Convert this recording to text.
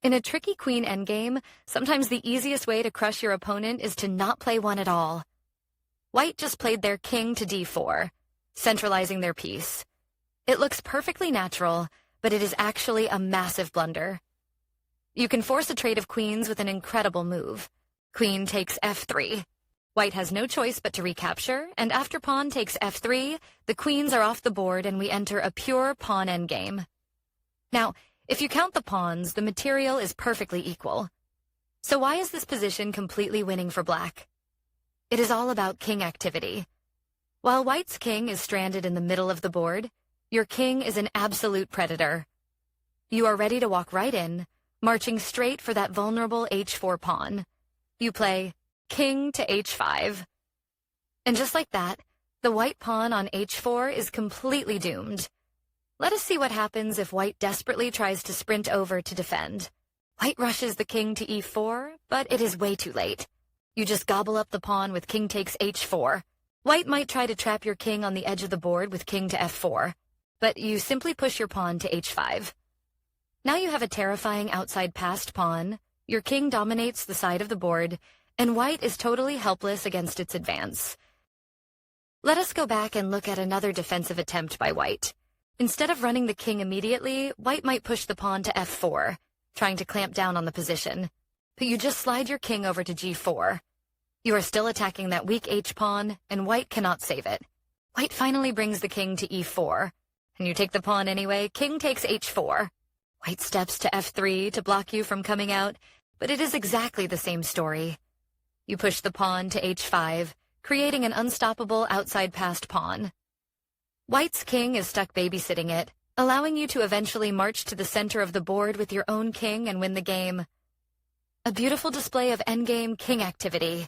In a tricky queen endgame, sometimes the easiest way to crush your opponent is to not play one at all. White just played their king to d4, centralizing their piece. It looks perfectly natural, but it is actually a massive blunder. You can force a trade of queens with an incredible move. Queen takes f3. White has no choice but to recapture, and after pawn takes f3, the queens are off the board and we enter a pure pawn endgame. Now, if you count the pawns, the material is perfectly equal. So why is this position completely winning for black? It is all about king activity. While white's king is stranded in the middle of the board, your king is an absolute predator. You are ready to walk right in, marching straight for that vulnerable h4 pawn. You play king to h5. And just like that, the white pawn on h4 is completely doomed. Let us see what happens if white desperately tries to sprint over to defend. White rushes the king to e4, but it is way too late. You just gobble up the pawn with king takes h4. White might try to trap your king on the edge of the board with king to f4, but you simply push your pawn to h5. Now you have a terrifying outside passed pawn, your king dominates the side of the board, and white is totally helpless against its advance. Let us go back and look at another defensive attempt by white. Instead of running the king immediately, white might push the pawn to f4, trying to clamp down on the position. But you just slide your king over to g4. You are still attacking that weak h-pawn, and white cannot save it. White finally brings the king to e4, and you take the pawn anyway. King takes h4. White steps to f3 to block you from coming out, but it is exactly the same story. You push the pawn to h5, creating an unstoppable outside passed pawn. White's king is stuck babysitting it, allowing you to eventually march to the center of the board with your own king and win the game. A beautiful display of endgame king activity.